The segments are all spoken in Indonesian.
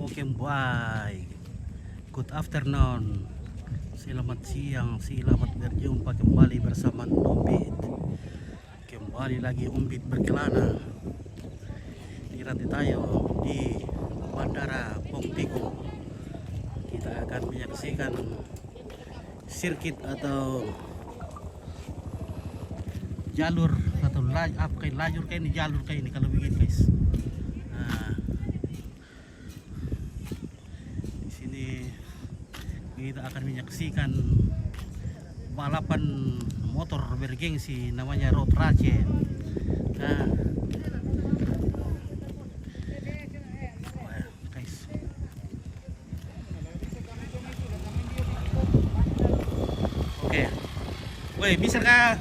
Oke, bye. Good afternoon. Selamat siang, selamat berjumpa kembali bersama Umbit. Kembali lagi Umbit berkelana. Nanti tayo di Bandara Pongpiko. Kita akan menyaksikan sirkuit atau jalur atau lajur kayak ini, jalur kayak ini kalau begini guys. Nah, di sini kita akan menyaksikan balapan motor bergengsi namanya Road Race. Nah, guys, oke, woi bisa kah?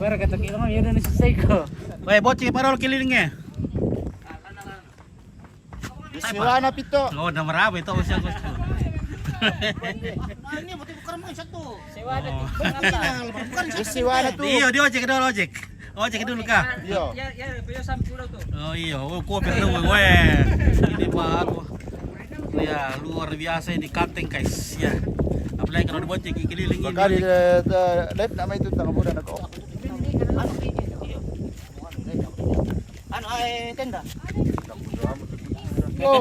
Para kata kita mah ya udah selesai kok. Woi bocil parol kelilingnya. Siwana pito. Oh, nama apa itu usia gue. Ini motif bukan mau satu. Sewa ada Siwana tuh. Iya, dia ojek dulu ojek. Ojek dulu kah? Iya. Ya, beliau sampai pulau tuh. Oh iya, oh kopi dulu gue. Ini Pak. Ya, luar biasa ini kanteng guys ya. Apalagi kalau dibocek kelilingin. Bakal di live nama itu tanggal bulan ako. Ano tenda? Yo.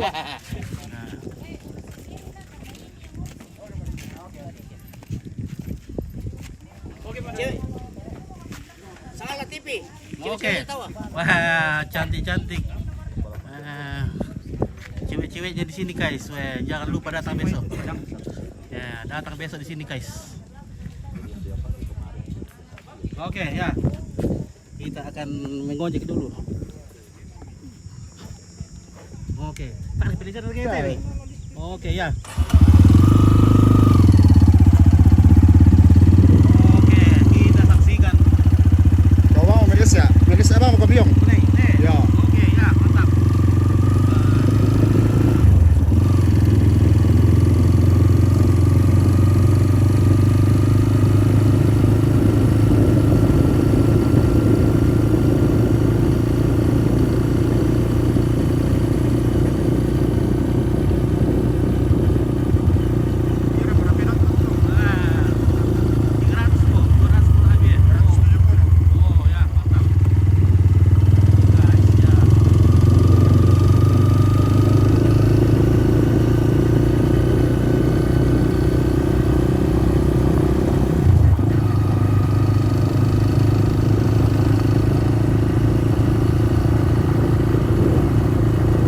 Oke, Pak Cewek. Salah TV. Oke. Wah, cantik-cantik. Cewek-ceweknya di sini guys. Wah, jangan lupa datang besok. Ya, datang besok di sini guys. Oke, ya. Kita akan mengojek dulu. Oke. Tarik pilihan lagi ya. Oke, ya. Oke, kita saksikan. Kau mau melis ya? Melis apa mau kebiong? Ya. Oke, ya, mantap.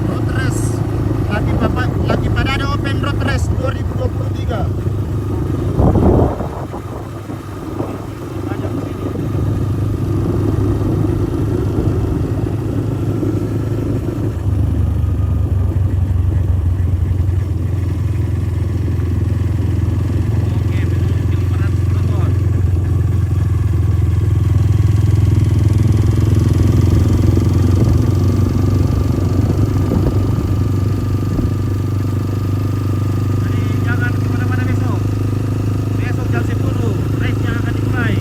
Road race. Lagi pada ada open road race 2023. Jangan kemana-mana besok. Besok jam 10 race-nya akan dimulai.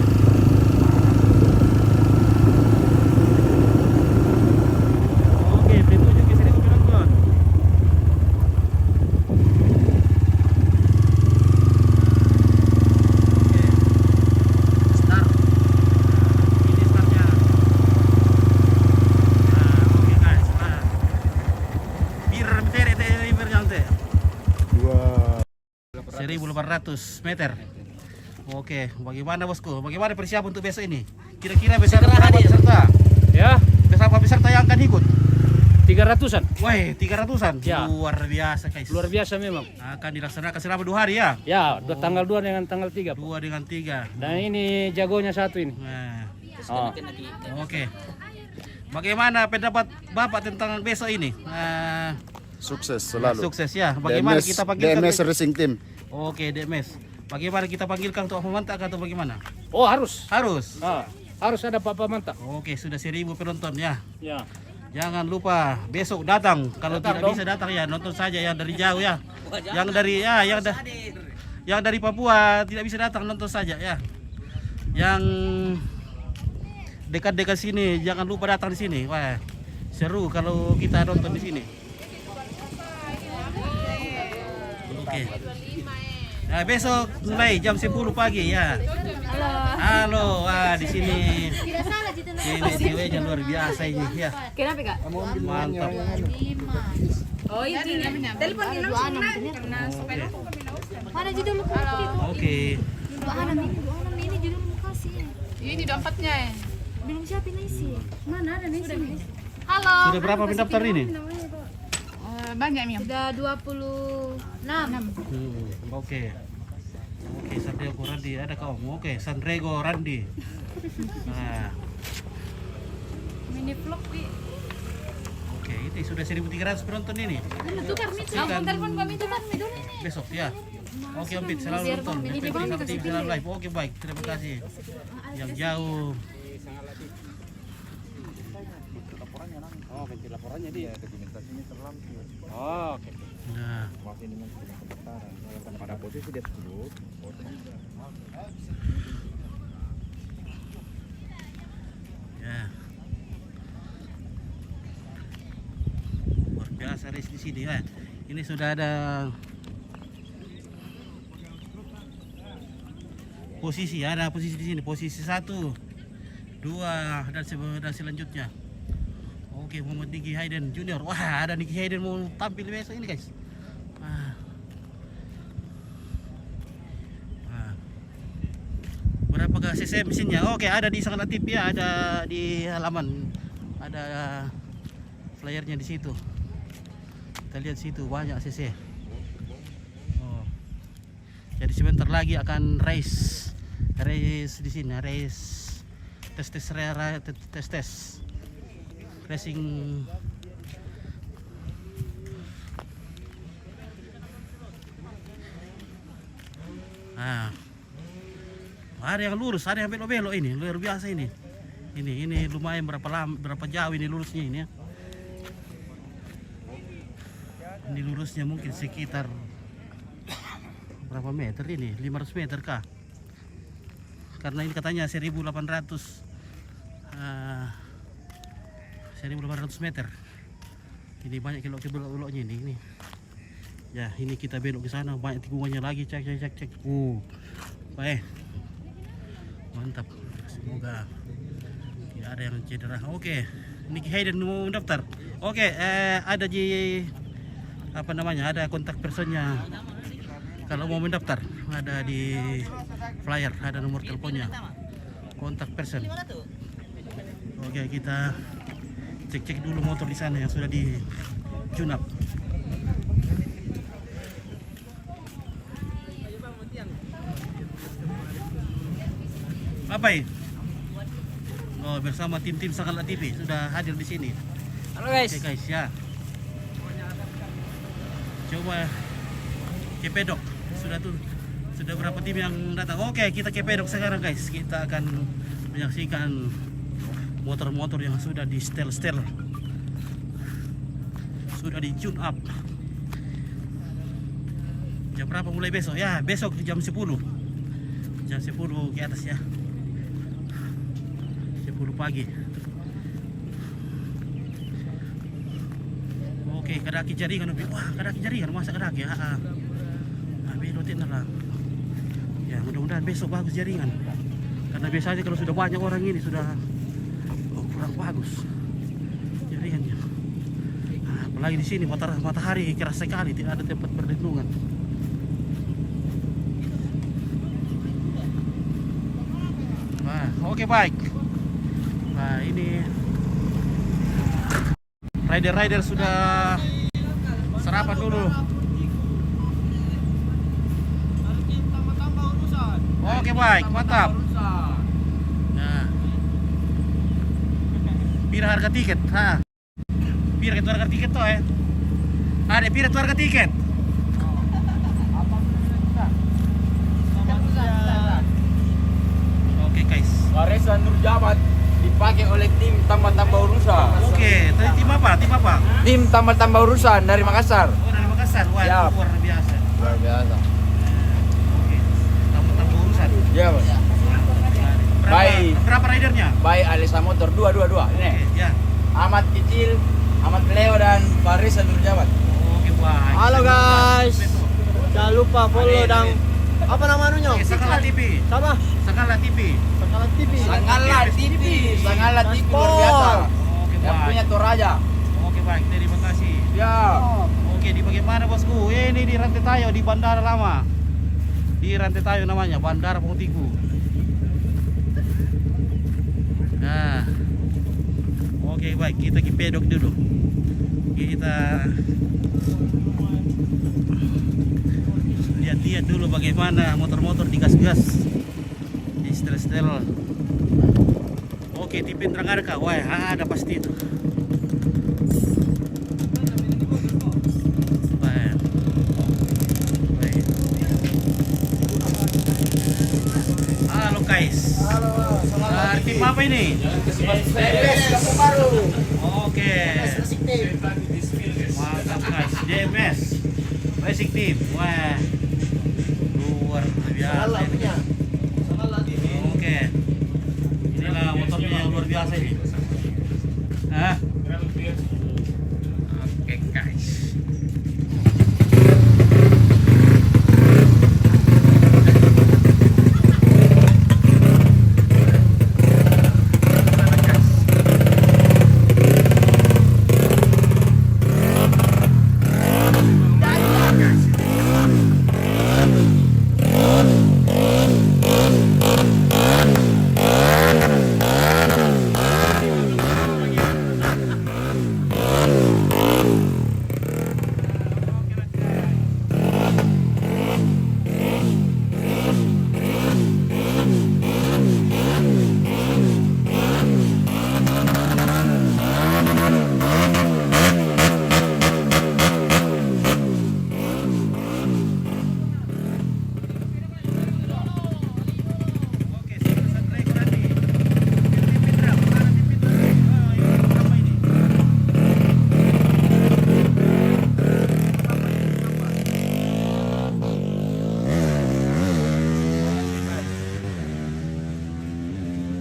Oke, bertujuh ke 1000 penonton. Oke, start. Ini startnya. Oke guys, bir meter berjantai. 1800 meter. Oke, bagaimana bosku? Bagaimana persiapan untuk besok ini? Kira-kira besar berapa peserta? Ya, Berapa peserta yang akan ikut? 300-an. Wah, 300-an. Ya. Luar biasa, guys. Luar biasa memang. Akan dilaksanakan selama 2 hari ya? Ya, tanggal 2 dengan tanggal 3. 2 dengan 3. Dan ini jagonya satu ini. Nah, Oh. oke. Bagaimana pendapat Bapak tentang besok ini? Sukses selalu. Sukses ya. Bagaimana DMS, kita panggilkan? DMS Racing Team. Oke, DMS. Bagaimana kita panggilkan untuk memantak atau bagaimana? Oh, harus. Harus. Harus ada Papa Mantap. Oke, sudah 1000 penonton ya. Ya. Jangan lupa besok datang. Kalau Datang tidak dong. bisa datang ya nonton saja ya dari jauh ya. Yang dari yang dari Papua tidak bisa datang, nonton saja ya. Yang dekat-dekat sini jangan lupa datang di sini. Wah, seru kalau kita nonton di sini. Oke. Nah, besok mulai jam 10 pagi ya. Halo, wah di sini. Cewek-ceweknya luar biasa ini ya. Kenapa Kak? Mantap. Oh ini telepon ini langsung Mana judul lu kasih? Oke. Dua ini judul lu kasih. ini dompetnya ya. Belum siapin isi. Mana ada nih sini? Halo. Sudah berapa pendaftar ini? Banyak Mia. Sudah 26. Oke. Oke, Sanrego Randi ada kau. Oke, Sanrego Randi. Nah, Mini vlog Wi. oke, itu sudah 1.300 penonton ini. Tukar nih. Langsung telepon kami tukar nih dulu ini. Besok ya. Oke, Om Pit, selalu nonton. Om Pit sama TV selalu live. Oke, baik. Terima kasih. Yang jauh. Oh, ganti laporannya dia. Dokumentasinya terlampir. Oh, oke. Nah, Masih dengan pendaftaran. Kalau pada posisi dia 10. ya. Luar biasa race di sini ya. Ini sudah ada posisi, ada posisi di sini, posisi 1, 2 dan selanjutnya. Oke, Muhammad Niki Hayden Junior. Wah, ada Niki Hayden mau tampil besok ini guys. Wah. Wah. Berapa cc mesinnya? Oke, ada di Sang Latif ya, ada di halaman, ada flyernya di situ. Kita lihat situ banyak cc. Oh. Jadi sebentar lagi akan race di sini, race tes racing. Nah, ada yang lurus, ada yang belok-belok ini, luar biasa ini. Ini lumayan berapa jauh ini lurusnya ini ya. Ini lurusnya mungkin sekitar berapa meter ini? 500 meter kah? Karena ini katanya 1.800 meter. Ini banyak belok-beloknya ini. Ya, ini kita belok ke sana, banyak tikungannya lagi. Cek. Baik. Mantap. Semoga tidak ada yang cedera. Oke. Niki Hayden mau daftar. Oke, ada di ada kontak personnya. Kalau mau mendaftar, ada di flyer, ada nomor teleponnya. Kontak person. Oke, kita cek dulu motor di sana yang sudah di tune up. Apa ini? Oh, bersama tim-tim Sang Latif TV sudah hadir di sini. Halo guys. Oke guys ya. Coba Kepedok sudah berapa tim yang datang. Oke, kita Kepedok sekarang guys. Kita akan menyaksikan motor-motor yang sudah di setel, sudah di tune up. Jam berapa mulai besok? Ya, besok jam 10 ke atas ya. 10 pagi. Oke, kadaki jaringan. Wah, kadaki jaringan, masa kadaki ya. Belotin lah. Ya, mudah-mudahan besok bagus jaringan. Karena biasanya kalau sudah banyak orang ini sudah kurang bagus jaringannya. Apalagi di sini matahari keras sekali, tidak ada tempat perlindungan. Nah, oke baik. Nah, ini rider sudah sarapan dulu. Oke baik, mantap. Nah, pira harga tiket? Pira itu harga tiket toh Ada pira itu harga tiket? Oke guys. Warisan Nurjaman dipakai oleh tim tambah-tambah urusan. Oke, tadi tim apa? Tim tambah-tambah urusan dari Makassar. Oh, dari Makassar. Wah, Ya. luar biasa. Luar biasa. baik Alisa Motor 222 ini. Ya. Ahmad Kecil, Ahmad Leo dan Faris Nurjawan. Oke, baik. Halo guys. Jangan lupa follow Ada, dan apa nama anunya? Oke, Sakala TV. Sama Sakala TV. Sakala TV. Sangalat TV, Sangalat TV luar Transport. biasa. Oke, Yang baik. punya Toraja. Oke, baik. Terima kasih. Ya. Oke, di bagaimana bosku? Ini di Rantai Tayo di Bandara Lama. Di Rantai Tayo namanya, Bandara Pengtiku. Nah. Oke, baik. Kita ke pedok dulu. Kita lihat-lihat dulu bagaimana motor-motor digas-gas. Di setel-setel. Oke, tipin terang ada kah? Wah, ada pasti itu. Baik. Baik. Halo guys. Tim apa ini? Oke. Mantap guys. JMS Racing Team. Wah. Luar biasa ini. Oke. Inilah motornya yang luar biasa ini. Hah? Oke guys. Oke, satu ekor lagi. Tipin drum, mana tipin drum?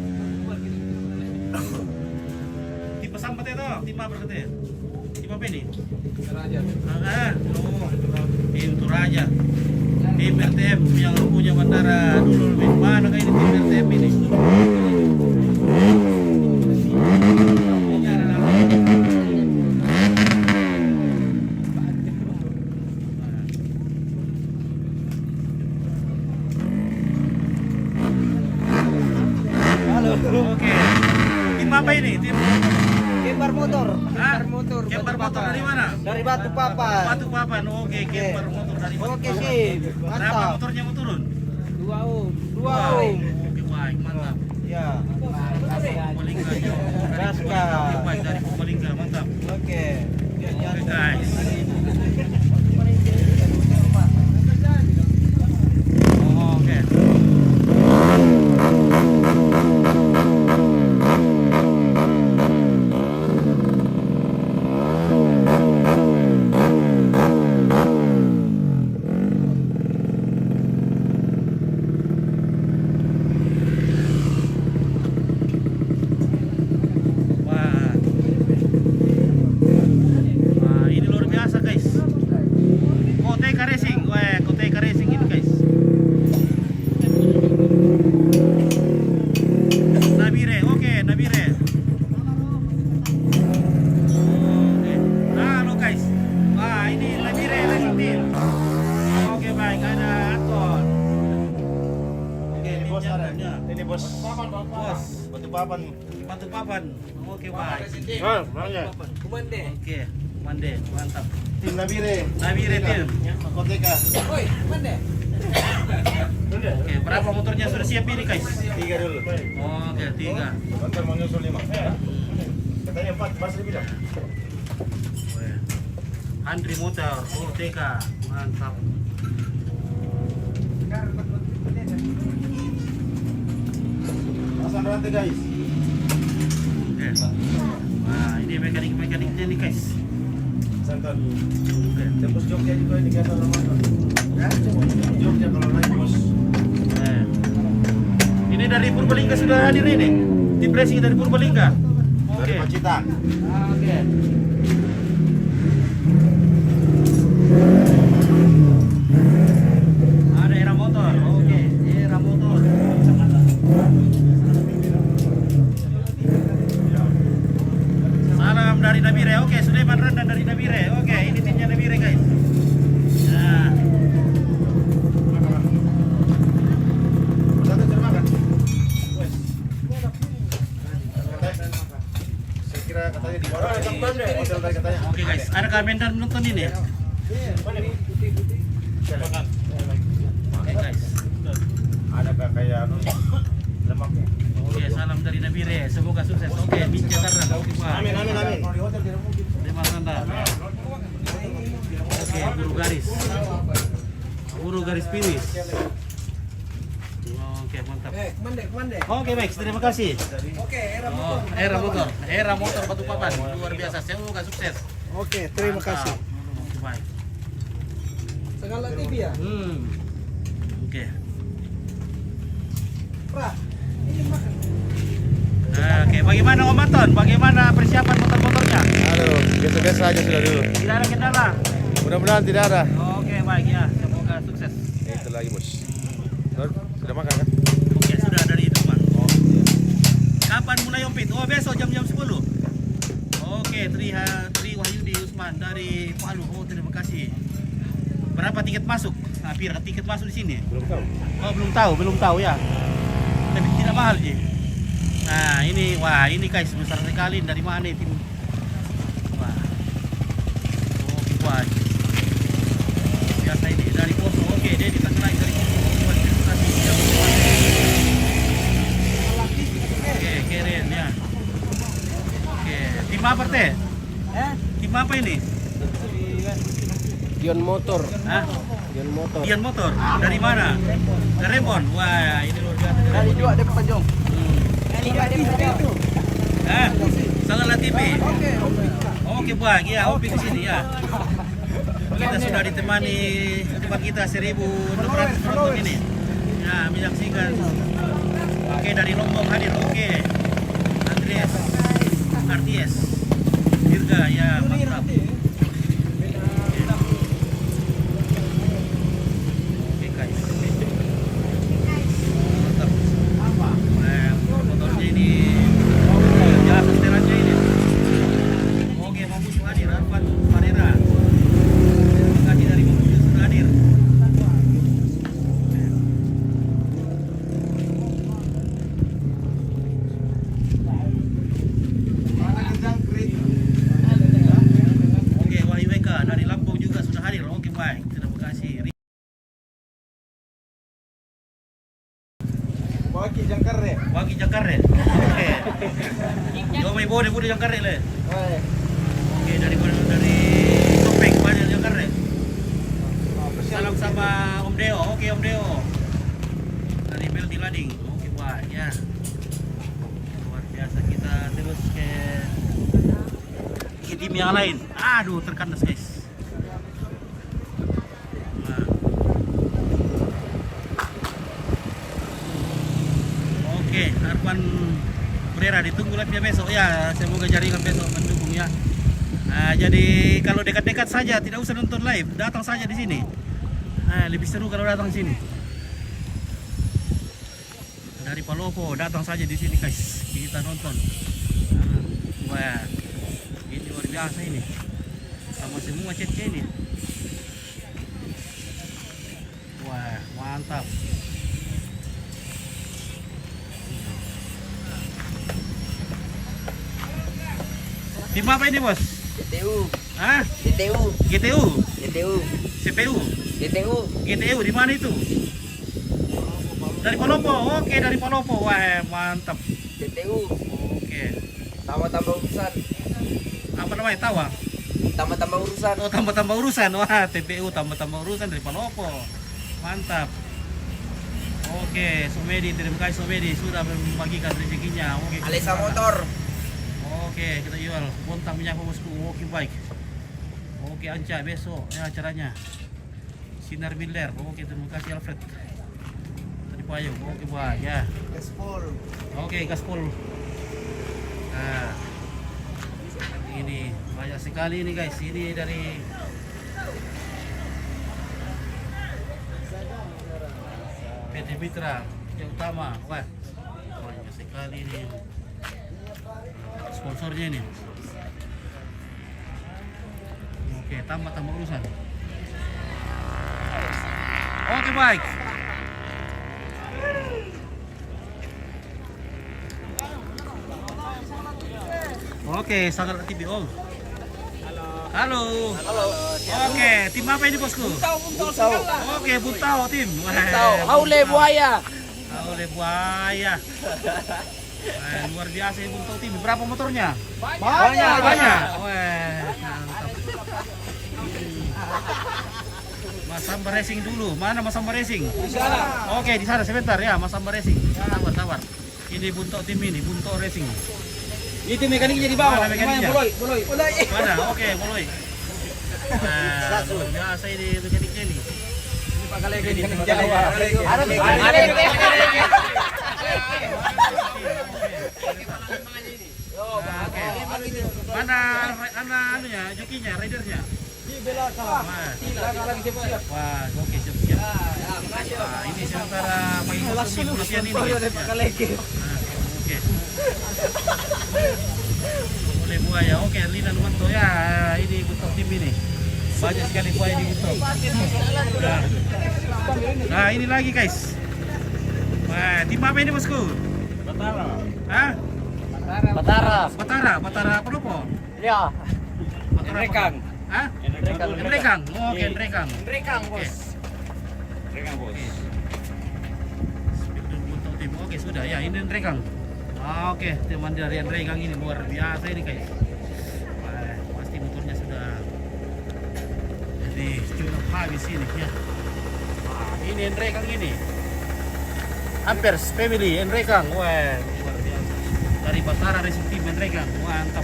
Oh, ini apa ini? Tipe sampat itu, tipe apa berarti? Tipe apa ini? Tim Toraja. Tim RTM yang punya bandara dulu lebih mana kayak ini tim RTM ini? Ini ada namanya. Oke. Tim apa ini? Tim Kembar motor. Hah? Kembar motor dari mana? Dari Batu Papan. Batu Papan. Oke, kembar motor dari Batu Oke Papan. sip. Berapa Mantap. motornya mau turun? 2 om. Oke, baik, mantap. Ya. Purbalingga jauh. Gaska. Oke, baik dari Purbalingga, mantap. Oke. Oke guys. Oh, oke. Wah. Wah, ini luar biasa guys. Koteka Racing. Wah, Koteka Racing ini guys. Nabire, oke, Nabire. Oke. Halo guys. Wah, ini Nabire Racing Team. Oke, baik, ada Anton. Oke, Ini bos ada. pinjamnya. Ini bos. Bos. Batu Papan. Batu Papan. Oke, baik. Mana? Oke, mande, mantap. Tim Nabire. Nabire Team. Koteka. Oke, berapa motornya sudah siap ini guys? 3 dulu. Oke, 3. Bentar mau nyusul 5. Katanya 4, pas dia bilang. Andri motor, TK, mantap. Pasang rantai guys. Oke. Nah, ini mekanik-mekaniknya nih guys. Santan. Oke. Tembus Jogja juga ini biasa sama. Ya, Jogja kalau naik bos. Ini dari Purbalingga sudah hadir ini? tim racing dari Purbalingga. Dari Oke. Pacitan. Oke. Ada era motor. Oke, era motor. Salam dari Nabire. Oke, Sulaiman Rendan dari Nabire. Oke, ini timnya Nabire, guys. Nah, Satu sudah makan. Saya kira katanya di bawah di hotel tadi katanya. oke guys, ada Mendan menonton ini. Oke guys. Ada kayak anu lemaknya. Oke, salam dari Nabire. Semoga sukses. Oke, Mince Sarang. Oke, Pak. Amin amin amin. Kalau di hotel tidak mungkin. Terima kasih. Oke, buru garis finish. Oke, mantap. Oke, baik, terima kasih. Era motor. Era motor Batu Papan. Luar biasa. Semoga sukses. Oke, terima kasih. Oke, baik. Segala TV ya? Oke. Oke, bagaimana Om Anton? Bagaimana persiapan motor-motornya? Aduh, biasa-biasa aja sudah dulu. Tidak ada kendala. Mudah-mudahan tidak ada. Oke, baik ya. Semoga sukses. Itu lagi, Bos. Sudah makan kan? Oke, sudah dari itu, Pak. Kapan mulai Om Pit? Oh, besok jam-jam 10. Oke, Tri Wahyudi Usman dari Palu. Oh, terima kasih. Berapa tiket masuk? Nah, pira tiket masuk di sini? Belum tahu. Oh, belum tahu ya. Tapi tidak mahal sih. Nah, ini wah, ini guys besar sekali. Dari mana tim? Wah. Oke, wah. Biasa ini dari Poso. Oke, dia dikasih lagi dari Poso. Oke, keren ya. Oke, tim apa teh? Tim apa ini? Dion Motor. Hah? Dion Motor. Dian Motor. Dari mana? Dari Rembon. Wah, ini luar biasa. Dari juga ada Tanjung. Ah, Salah TV. Oke, baik ya, Opi di sini ya. Kita sudah ditemani teman kita 1.600 penonton ini. Ya, menyaksikan. Oke, dari Lombok hadir. Oke. Andreas, Arties, Dirga, ya mantap. Oke, guys. Mantap. Motornya ini ya setelannya ini. Oke, Mampus hadir, Arfan Farera. Terima kasih dari Mampus sudah hadir. Oke, Wahyu Eka dari Lampung juga sudah hadir. Oke, baik. Terima kasih. Waki Jangkarre. Wagi Jakarta. Oke. Yo mai bude Jakarta le. Oke, dari Topeng pada Jakarta. Salam sama Om Deo. Oke, Om Deo. Dari Meldi Lading. Oke, wah ya. Luar biasa, kita terus ke tim yang lain. Aduh, terkandas guys. Nah. Oke, Arfan Pereira ditunggu lagi besok ya. Semoga jaringan besok mendukung ya. Nah, jadi kalau dekat-dekat saja tidak usah nonton live, datang saja di sini. Nah, lebih seru kalau datang sini. Dari Palopo datang saja di sini guys. Kita nonton. Nah, wah, ini luar biasa ini. Sama semua cece ini. Wah, mantap. Tim apa ini bos? GTU. Hah? GTU. GTU? GTU. CPU? GTU. GTU di mana itu? Dari Palopo. Oke, dari Palopo. Wah, mantap. GTU. Oke. Tambah-tambah urusan. Apa namanya? Tawa? Tambah-tambah urusan. Oh, tambah-tambah urusan. Wah, TPU tambah-tambah urusan dari Palopo. Mantap. Oke, Somedi, terima kasih Somedi sudah membagikan rezekinya. Oke. Alisa Motor. Oke, kita jual. Bontang minyak bosku. Oke, baik. Oke, Anca besok ya acaranya. Sinar Miller. Oke, terima kasih Alfred. Tadi payung. Oke, baik ya. Gaspol. Oke, gaspol. Nah, ini banyak sekali ini guys. Ini dari PT Mitra yang utama. Wah, banyak sekali ini sponsornya ini. Oke, tambah urusan. Oke, baik. Oke, sangat TV Om. Halo. Oke, tim apa ini bosku? Oke, Buntau tim. Haule buaya. Haule buaya. Luar biasa ini Buntau tim. Berapa motornya? Banyak. Wah, mantap. Mas Samba Racing dulu. Mana Mas Samba Racing? Di sana. Oke, di sana sebentar ya, Mas Samba Racing. Sabar. Ini Buntau tim ini, Buntau Racing. Itu mekaniknya di bawah. Mana mekaniknya? Boloi. Mana? Oke, mulai. Nah, luar biasa ini mekaniknya nih. Ini Pak Kaleke di Ini Jawa. Ada Oke. Mana anunya, jokinya, ridernya? Di belakang. Mas. Lagi siap-siap. Wah, oke siap-siap. Nah, ini sementara pagi kostum latihan ini. Pak Kaleke. Oke. Boleh buaya. Oke, Lina Numanto ya. Ini untuk tim ini. Banyak sekali buaya di Buntau. Nah, ini lagi guys. Wah, tim apa ini bosku? Batara. Hah? Batara. Batara Penopo. Ya. Batara Rekang. Hah? Rekang. Oke, Rekang. Rekang, Oke. Rekang, Bos. Speed Buntau tim. Oke, sudah ya. Ini Rekang. Oke, teman dari Rekang ini luar biasa ini guys. Wah, pasti motornya sudah jadi cukup habis ini ya. Wah, ini Rekang ini. Ampers Family Rekang. Wah, luar biasa. Dari Batara Racing Team Rekang. Mantap.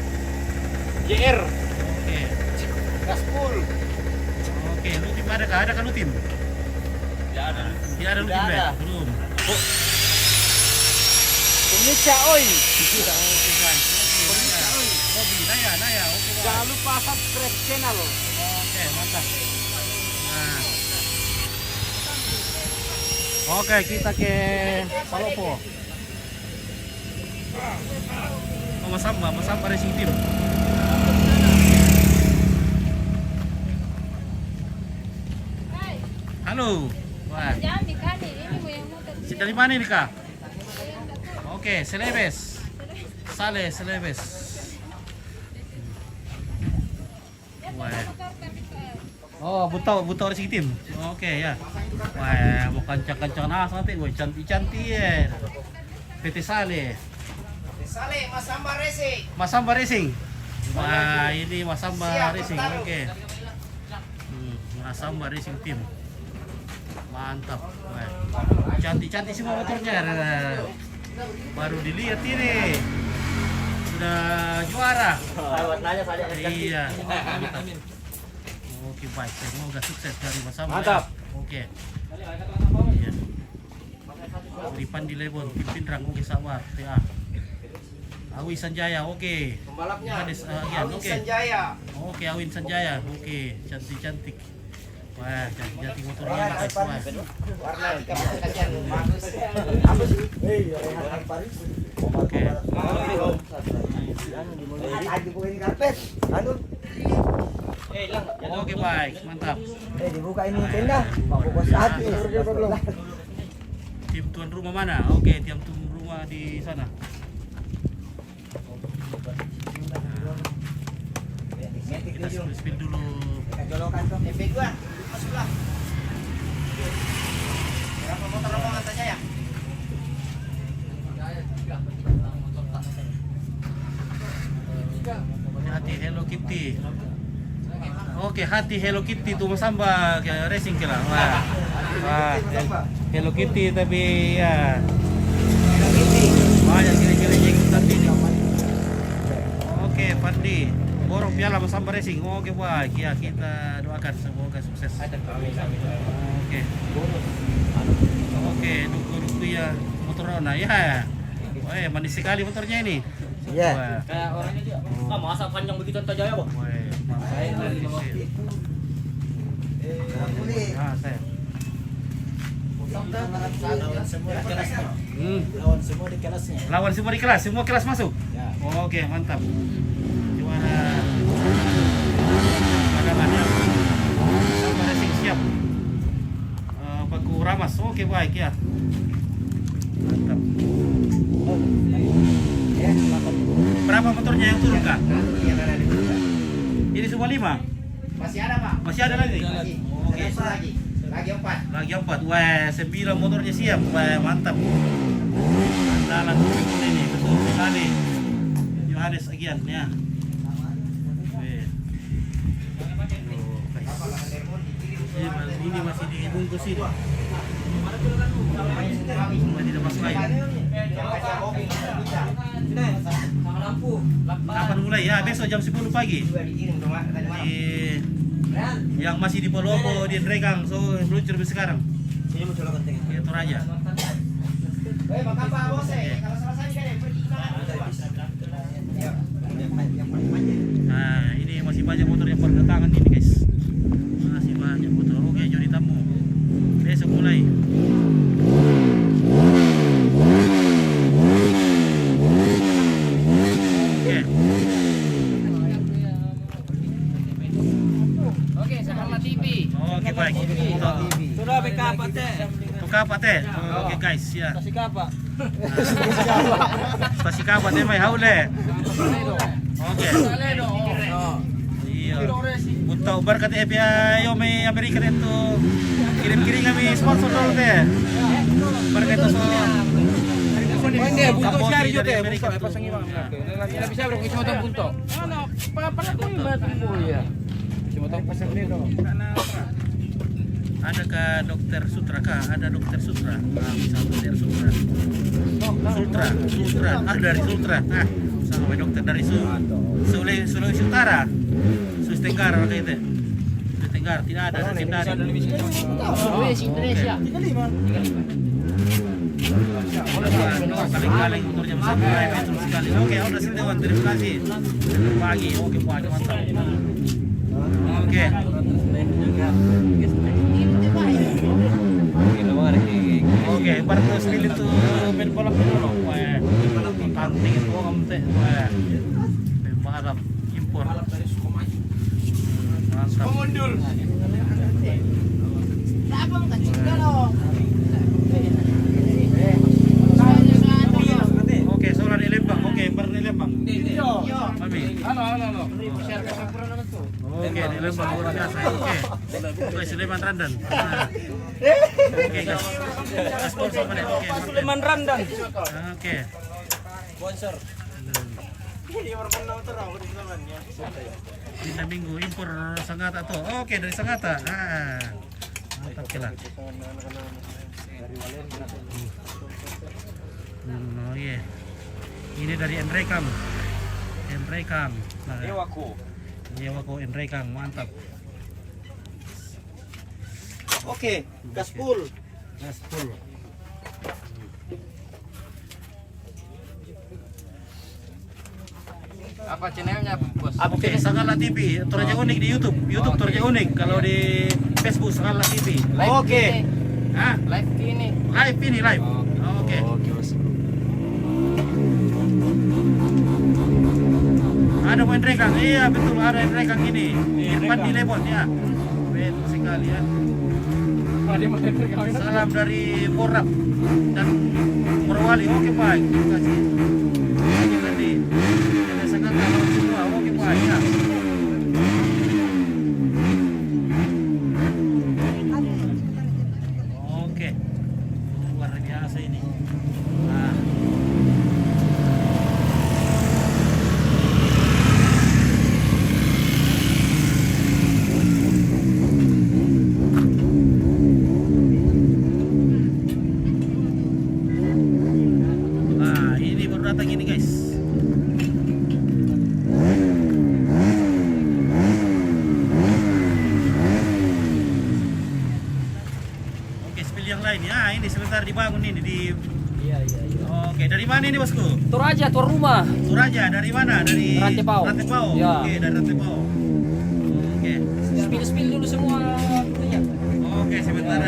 JR. Oke. Gaspol. Oke, lu tim ada kan lu tim? Ya ada. Ya ada lu tim Tidak ada. belum? Pemirsa oi. Oke guys. Hobi Naya. Oke. Bang. Jangan lupa subscribe channel. Oke, mantap. Nah. Oke, kita ke Palopo. Mas Samba Racing Team. Halo. Wah, Jangan dikali, ini mau yang motor. dari mana ini Kak? Oke, Celebes. Celebes. Wah. Oh, Buntau Racing Team. Oke ya. Wah, mau kancang-kancang nanti, woi cantik-cantik ya. PT Sale. Mas Samba Racing. Wah, ini Mas Samba Racing. Oke. Mas Samba Racing Team. Mantap. Wah, cantik-cantik semua motornya. Baru dilihat ini. Sudah juara. Iya. Mantap. Oke, baik. Semoga sukses dari Mas Samba. Mantap. Oke. Iya. Ripan di Lebon, Pimpin Rang, oke sabar. TA. Awi Sanjaya, oke. Pembalapnya. Oke. Oke, Awin Sanjaya, oke. Cantik-cantik. Wah, cantik-cantik motornya guys. Wah. Oke. Oke, baik. Mantap. Dibuka ini tenda, mau hati. Tim tuan rumah mana? Oke, tim tuan rumah di sana. Kita spill dulu. Jolokan tuh. MP2, masuklah. Berapa motor rombongan saja ya? Hati Hello Kitty. Oke, hati Hello Kitty tuh Mas Samba racing kira. Wah, Hello Kitty tapi ya banyak kira-kira yang tadi ini. Oke, Fandi. Borong piala Mas Samba Racing. Oke, baik. Ya, kita doakan semoga sukses. Oke. Oke, duku ya motor Rona ya. Wah, manis sekali motornya ini. Iya. Wah. Kayak orangnya dia. Ah, masa panjang begitu Antajaya, Bang? Wah, mantap. Ah, saya. Lawan semua di kelasnya. Lawan semua di kelas, semua kelas masuk. Ya. Oke, mantap. Juara cadangan ya. Sama racing siap. Baku ramas. Oke, baik ya. Mantap. Berapa motornya yang turun, Kak? Ini semua 5? Masih ada, Pak. Masih ada lagi? Oke. Lagi 4. Lagi 4. Wah, 9 motornya siap. Wah, mantap. Andalan mobil ini betul sekali. Yohanes Agian ya. Weh. Ini masih dibungkus ini. Masih lepas kayu. Kapan mulai ya? Besok jam 10 pagi. Yang masih di Polopo, di Ndrekang, so meluncur sekarang. Itu aja. Nah, ini masih banyak motor yang berdatangan ini, guys. Masih banyak motor. Oke, Joni Tamu. Besok mulai. Oke. Oke, Sakarla TV. Oke, baik. Sudah BK apa teh? Tukar apa teh? Oke, guys, ya. Kasih apa? Stasi kapan teh mai haule. Oke. Iya. Untuk berkat FPI yo me Amerika itu kirim-kirim kami sponsor dulu teh. Berkat itu so. Hindi, bunto siya rin Dari yun Amerika eh. tuh. Pasangin bang. Hindi bisa bro, kasi mo itong bunto. Ano, papanak mo yung batang mo ya. Kasi mo itong pasang nito. Adakah dokter Sutra kah? Ada dokter Sutra. Nah, misal dokter Sutra. Sutra. Ah, dari Sutra. Ah, sama dokter dari Sulawesi Utara. Sulawesi Tenggara kayak itu. Sulawesi Tenggara tidak ada dari Kendari. Sulawesi, Indonesia. Kaleng-kaleng motornya sampai betul sekali. Oke, udah Setiawan, terima kasih. Pagi, oke pagi mantap. Oke. Oke, baru spill itu main bola dulu. Wah, penting itu kamu teh. Wah, pembalap impor. Mantap. Oke, solar di Lembang. Oke, baru di Lembang. Mami. Ano. Share ka sa pura naman to. Oke, di Lembang luar biasa. Oke. Oke, Suleman Randan. Nah. Oke, guys. Sponsor mana? Oke, mantap. Suleman Randan. Oke. Sponsor. Kita minggu impor Sangatta tuh. Oke, dari Sangatta. Ah. Mantap kila. Oh iya. Ini dari Ndrekang. Ndrekang. Nah, Yewako Ndrekang, mantap. Oke, gas full. Gas full. Apa channelnya, Bos? Oke, Sakarla TV, Toraja Unik di YouTube. YouTube Toraja Unik. Kalau di Facebook Sakarla TV. Oke. Ah, Live ini. live ini live. Oke. Ada main rekang, iya betul ada rekang ini. Irfan di Lebon ya. Betul sekali ya. Salam dari Porap dan Morowali. Oke baik, terima kasih. Ini tadi. Ini sangat kalau semua. Oke baik ya. Oke, luar biasa ini. Nah. Nah, ini baru datang ini guys. Oke, spill yang lain ya. Ini sebentar dibangun ini di Oke, dari mana ini bosku? Toraja, tuan rumah. Suraja, dari mana? Dari Rantepao. Rantepao. Ya. Oke, dari Rantepao. Oke. Spill dulu semua itunya. Oke, sebentar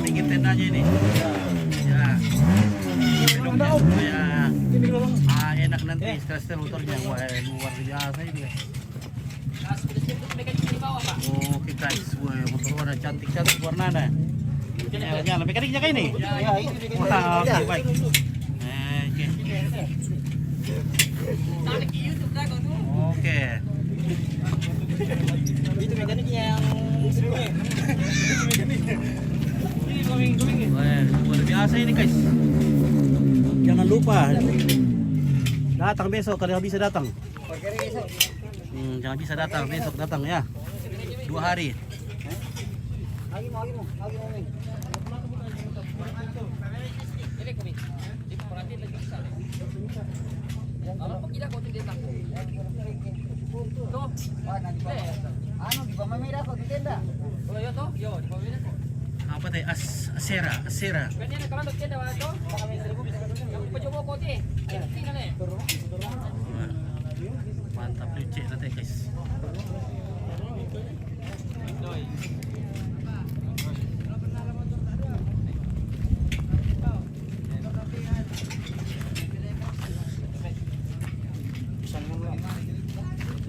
bikin tendanya ini. Ya. Beloknya supaya enak nanti setel motornya. Wah, luar biasa ini. Oke guys, wah, motor warna cantik warnanya. Nyala, mekaniknya kayak ini? Ya, ini Wah, oke, ya. baik. Oke. Oke. Itu mekaniknya yang Wah, luar biasa ini guys. Jangan lupa datang besok kalau bisa datang. Jangan bisa datang besok datang ya. 2 hari. Apa teh? Asera. Wah, mantap lucu teh guys.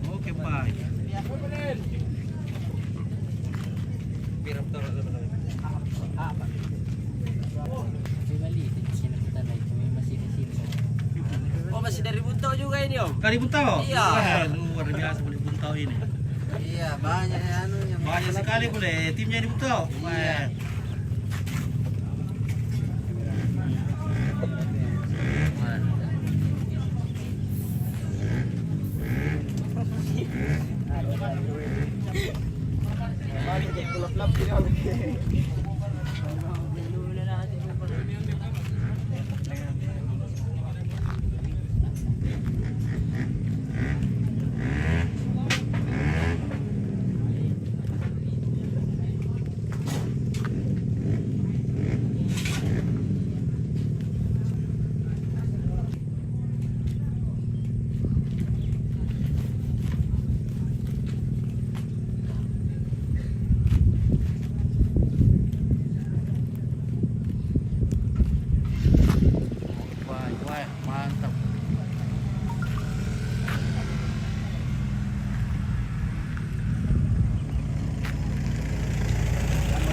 Oke, baik. Oh, masih dari Buntau juga ini, Om. Kali Buntau? Iya. Wah, luar biasa boleh Buntau ini. Iya, banyak ya anunya. Banyak sekali boleh timnya di Buntau. Wah. Wah. Wah, mantap.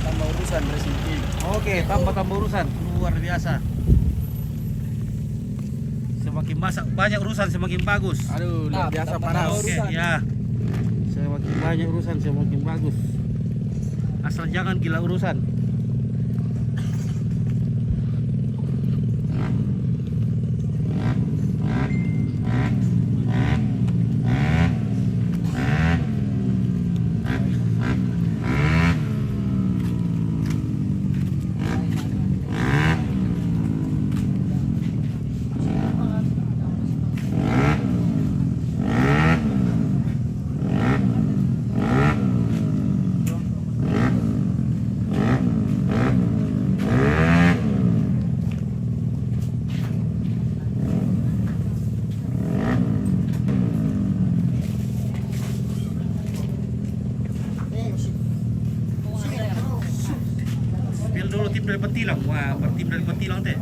Tambah urusan racing team. Oke, tambah urusan luar biasa. Semakin banyak urusan semakin bagus. Aduh, luar biasa panas. Oke, ya. Semakin banyak urusan semakin bagus. Asal jangan gila urusan. Spill dulu tim dari Petilang. Wah, bertim dari Petilang teh.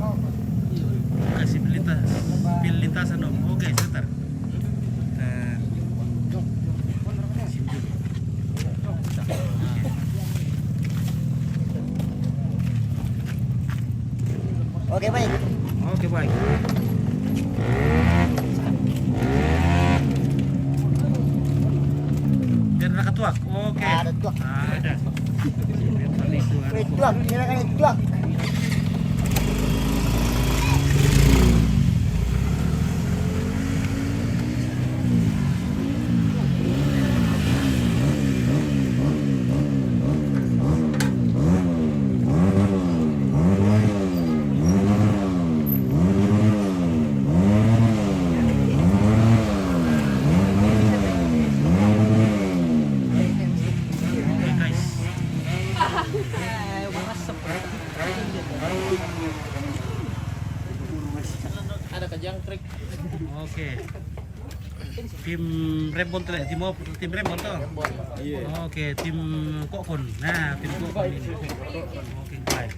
Kasih spill lintasan dong. Oke, sebentar. Sim dulu. Oke, baik. Oke, baik. Biar ada ketuak. Oke. Ada tuak. Ada. Itu ada. Tuak, silakan tuak. Oke, guys. kejangkrik. Oke. Tim Rembon tuh, tim Rembon tuh. Oke, tim Kokon. Nah, tim Kokon ini. Oke, baik.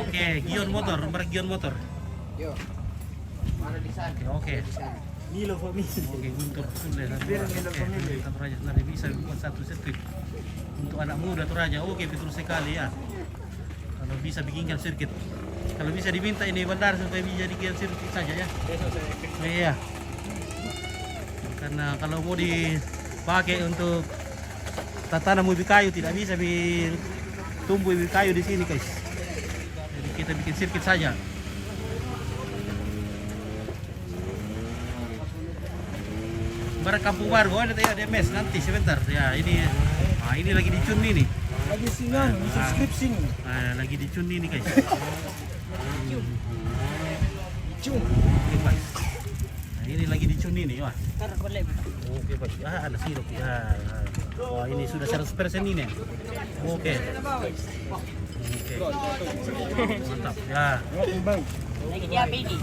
Oke, Gion Motor, nomor Gion Motor. Oke. Oke, Guntur Sule satu raja nanti bisa buat satu sirkuit untuk anak muda tuh raja. Oke, betul sekali ya. Kalau bisa bikinkan sirkuit, kalau bisa diminta ini bandar supaya bisa dijadikan sirkuit saja ya. Iya. Karena kalau mau dipakai untuk tanam ubi kayu tidak bisa tumbuh ubi kayu di sini guys. Jadi kita bikin sirkuit saja. Barang Kampung Wargo ada DMS nanti sebentar ya ini. Ini lagi dicun nih. Lagi singan, subscription. Lagi dicun nih guys. Cung. Oke guys. Ini lagi dicun nih wah. Oke guys. Ada sirup ya. Wah ini sudah 100% ini. Oke. Mantap ya. Lagi dia apa ini?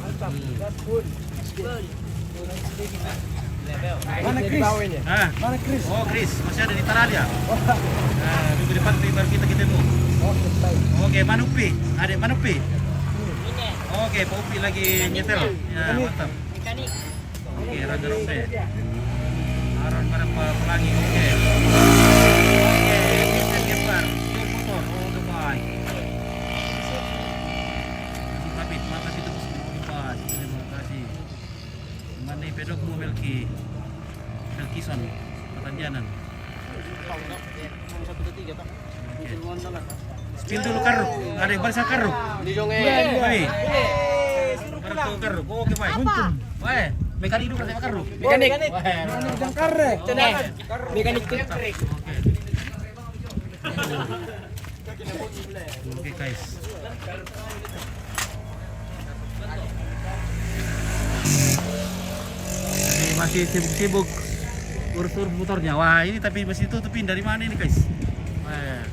Mana Chris? Mana Chris? Oh Chris, masih ada di Taralia. Minggu depan baru kita ketemu. Oke, baik. Oke, Manupi, adik Manupi. Oke, Pak Upi lagi nyetel. Ya, mantap. Mekanik. Oke, Raja Rombe. Aron pada pelangi. Oke. Oke, Mister Gepar, Gion Motor. Oh, udah baik. Tapi makasih terus. Terima kasih. Mana pedokmu Melki? Melkison, Pertanjanan. Spin dulu karuk, ada yang barisan karuk. Baik. Karuk karuk, oke baik. Baik, mekanik dulu kan karuk. Mekanik. Jangkarek. Mekanik trik. Oke guys. Ini masih sibuk-sibuk urus motornya. Wah ini tapi masih tutupin dari mana ini guys? Wah.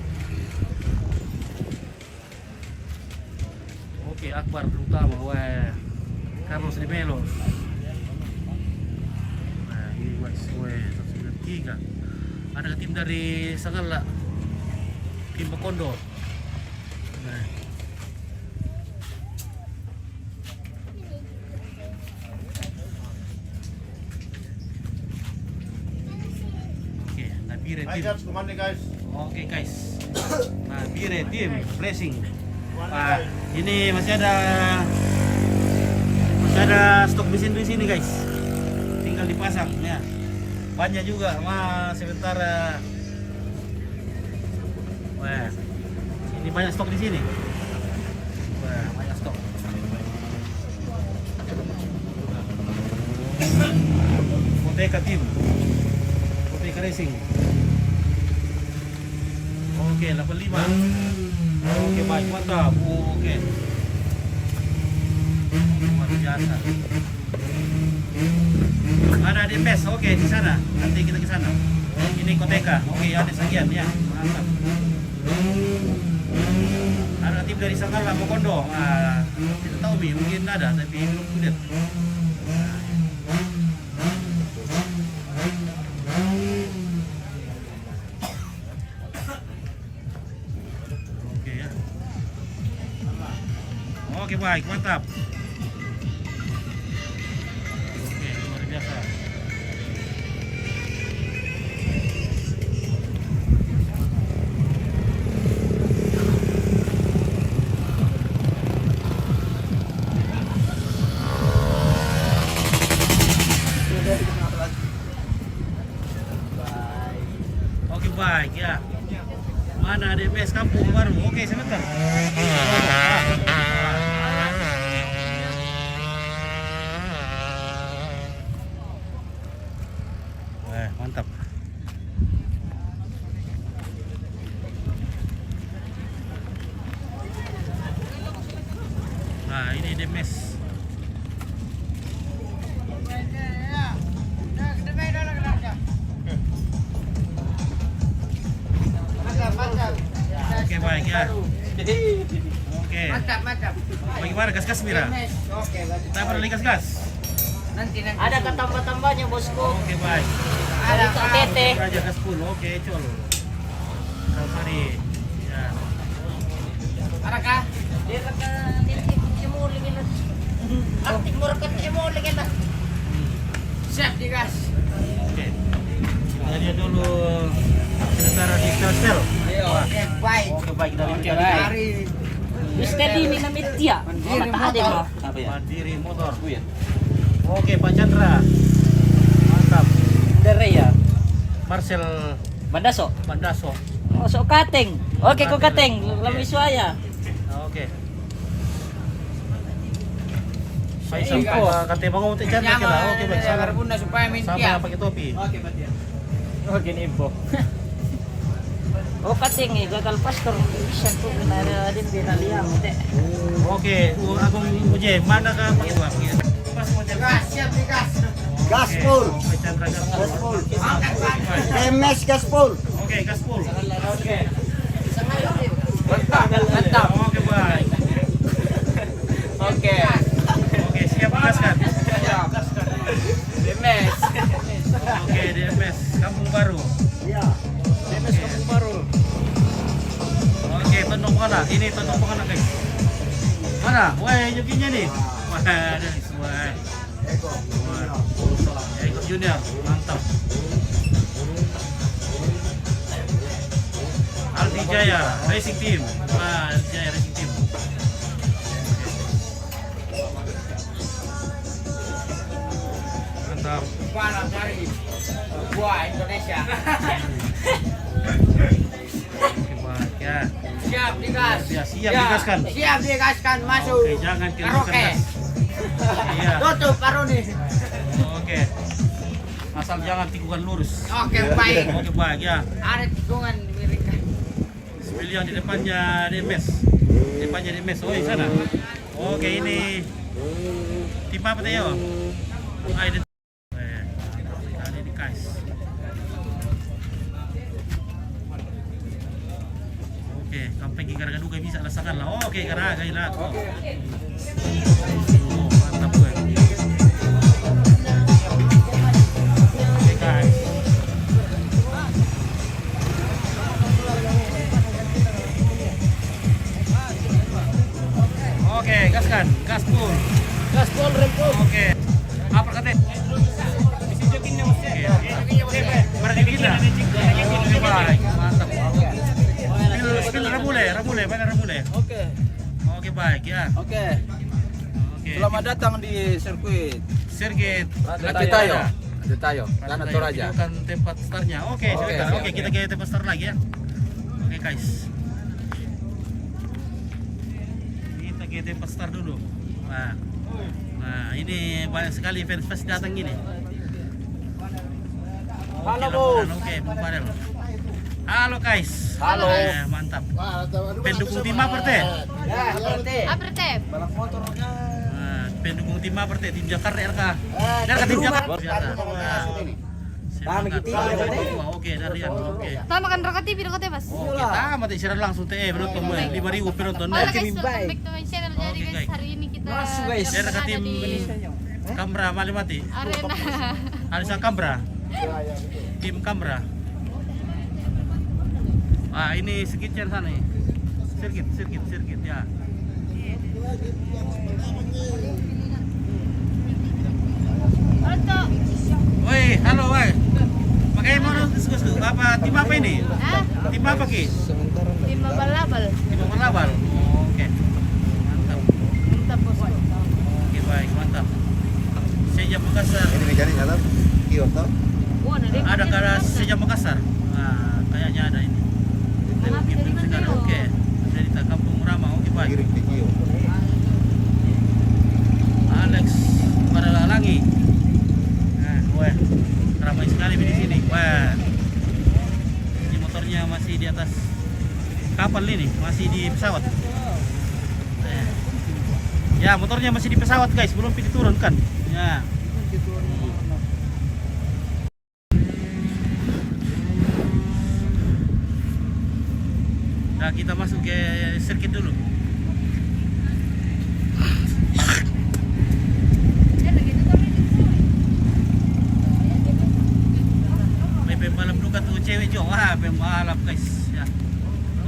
Oke Akbar terutama. Wah Carlos de Melo. Nah ini guys. Wah 193. Ada tim dari Sangala, tim Bakondo. Nah. Bire tim. Oke guys. Nah, Bire tim blessing. Nah, ini masih ada stok mesin di sini guys. Tinggal dipasang ya. Banyak juga, sementara. Wah. Ini banyak stok di sini. Wah, banyak stok. Koteka tim. Koteka Racing. Oke, 85. Oke, baik, mantap. Oke. Luar biasa. Ada DMS, oke di sana. Nanti kita ke sana. Ini Koteka. Oke, ada sekian ya. Mantap. Ada tim dari Sangala, Mokondo. Kita tahu mungkin ada, tapi belum kudet. Oke baik, mantap. Oke, luar biasa. Oke baik ya. Mana DMS Kampung Baru? Oke sebentar. Mantap. Nah ini DMS. Oke, baik ya. Oke. Mantap, mantap. Bagaimana gas-gas Mira? Oke, bagus. Kita pernah gas-gas? Nanti. Ada ketambah-tambahnya bosku. Oke, baik. Ada Tete. Raja gas full. Oke, col. Kalau sorry. Ya. Ada kah? Dia kata timur lagi lah. Timur ke timur lagi lah. Siap digas. Oke. Kita lihat dulu sementara di Castel. Ayo. Oke, baik. Oke, baik dari Oke, baik. Hari Mister ini namanya Tia. Mata ada mah. apa ya? Mandiri motor. Oke, Pak Chandra. Mantap. Dari ya. Marcel Bandaso. Bandaso. Oh, sok kateng. Oke, kok kateng. Lami suaya. Oke. Baik, sampai kata bangun untuk Chandra kira. Oke, baik. Sama Bunda supaya minta. sama pakai topi. Oke, Pak. Oke, info. Oh, kateng eh gagal pastor bisa tuh ada din binaliang teh. Oke, Agung Uje, mana kah pakai dua? Pas mau Gas, siap digas. Gas full. Pak Chandra gas full. MS gas full. Oke, gas full. Mantap, mantap. Oke, baik. Oke. Oke, siap gaskan. Siap. Demes. Oke, DMS Kampung Baru. Iya. DMS Kampung Baru. Oke, Tondong Pengana. Ini Tondong Pengana, guys. Mana? Wah, jokinya nih. Wah, ada semua. Ya, ikut junior. Mantap. Aldi Jaya Racing Team. Wah, Aldi Jaya Racing Team. Mantap. Panas dari buah Indonesia. Oke, baik ya. Siap digas. Ya, siap digaskan. Siap digaskan masuk. Oke, jangan kira Karaoke. Iya. Tutup baru nih. Oke. Asal jangan tikungan lurus. Oke, baik. Oke, baik ya. Ada tikungan di mereka. Pilihan di depannya DMS. Depannya DMS. Oh, di sana. Oke, ini tim apa teh yo? Ini kali ini guys. Oke, kampeng Garaga Duga bisa rasakan lah. Oke, Garaga lah. Oh, mantap gue. Oke, guys. Oke, gaskan, gas full. Gas pol rempo. Oke. Apa kata? Oke. Berarti kita. Oke, baik. Mantap. Spill Ramule, mana Ramule? Oke. Oke, baik ya. Oke. Oke. Selamat datang di sirkuit Sirkuit Lati Tayo. Lati Tayo. Tanah Toraja. Ini bukan tempat startnya. Oke, silakan. siap, Oke, kita siap. ke tempat start lagi ya. Oke, guys. Kita ke tempat start dulu. Nah, ini banyak sekali fans pasti datang gini. Halo, Oke, Bos. Oke, Bung Farel. Halo guys. Halo. Mantap. Pendukung tim apa teh? Ya, berarti. Apertep. Pendukung tim apa teh? Tim Jakarta RK. RK tim Jakarta. Semangat. Oke, Darian. Oke. Tama makan rokok TV rokok teh, Mas. Oke, tamat istirahat langsung teh penonton 5.000 penonton. Halo guys, welcome back to my channel. Jadi Oke, guys, guys. hari ini kita guys. RK ada tim di Kamra Malimati. arena. Alisa Kamra. Tim Kamra. Ah, ini sekitnya sana nih. Sirkit ya. Woi, halo woi. Pakai mau apa tim apa ini? Hah? Tim apa ki? Tim abal-abal. Tim abal-abal. Oke. Mantap. Mantap, Bos. Oke, baik, mantap. Sejak Makassar. Ini mekanik alam. Kyoto. Wah, Ada garas Sejak Makassar. Nah, kayaknya ada ini. Dari mana Sekarang lo? oke. Dari Kampung Rama. Oke, baik. Kirim ke Kyoto. Alex Paralangi. Nah, wah, ramai sekali di sini. Wah, ini motornya masih di atas kapal ini, masih di pesawat. Ya, motornya masih di pesawat guys, belum diturunkan. Ya. Nah, kita masuk ke sirkuit dulu. May pembalap dulu tuh cewek Jo. Wah, pembalap guys. Ya.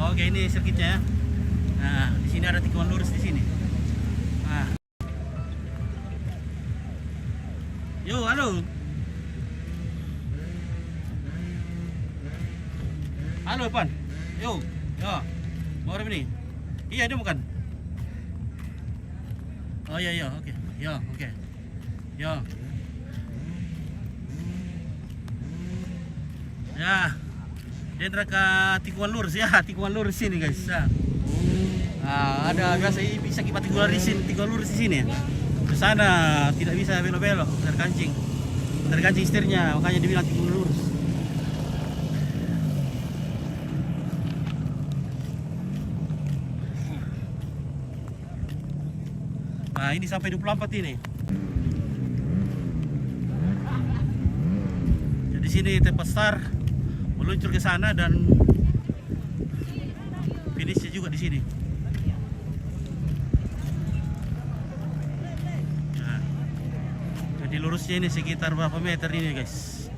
Oke, ini sirkuitnya ya. Nah, di sini ada tikungan lurus di sini. Nah. Yo, halo. Halo, Pan. Yo. Ya. Mau orang ini? Iya, dia bukan. Oh iya iya, oke. Ya, oke. Ya. Ya. Dia ke tikungan lurus ya, tikungan lurus sini guys. Ya. Nah, ada biasa bisa kita tikungan lurus di sini. Ke sana tidak bisa belok-belok, terkancing. Terkancing setirnya, makanya dibilang tikungan lurus. Nah, ini sampai 24 ini. Jadi sini tempat start, meluncur ke sana dan finishnya juga di sini. Nah, jadi lurusnya ini sekitar berapa meter ini guys?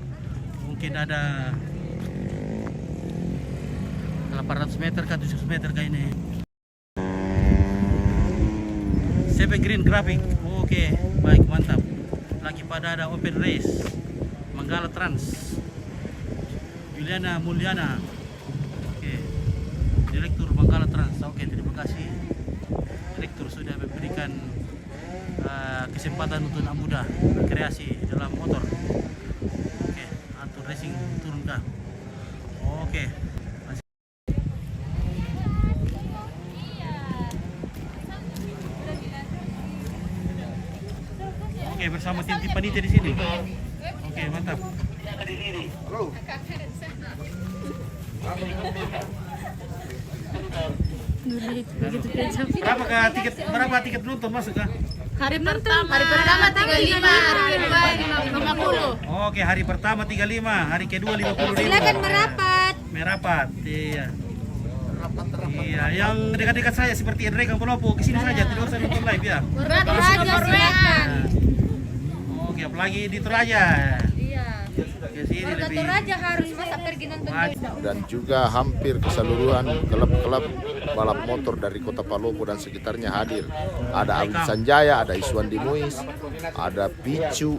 Mungkin ada 800 meter ke 700 meter kayak ini. 7 green graphic. Oke, baik, mantap. Lagi pada ada open race Manggala Trans Juliana Mulyana. Oke, Direktur Manggala Trans. Oke, terima kasih Direktur sudah memberikan kesempatan untuk anak muda berkreasi dalam motor. Oke, atur racing turun kah? Oke. Oke, bersama tim panitia di sini. Oke, mantap. Berapa tiket penonton masuk kah? Hari pertama 35, hari kedua 50. Oke, hari pertama 35, hari kedua 50. Silakan merapat. Merapat. Iya. Iya, yang dekat-dekat saya seperti Enrique Polopo kesini saja, tidak usah nonton live ya. Beratur aja silakan. Oke, apalagi di Toraja. Iya. Ke sini lebih. Toraja harus masa pergi nonton. Dan juga hampir keseluruhan klub-klub balap motor dari Kota Palopo dan sekitarnya hadir. Ada Abid Sanjaya, ada Iswandi Muiz, ada Picu.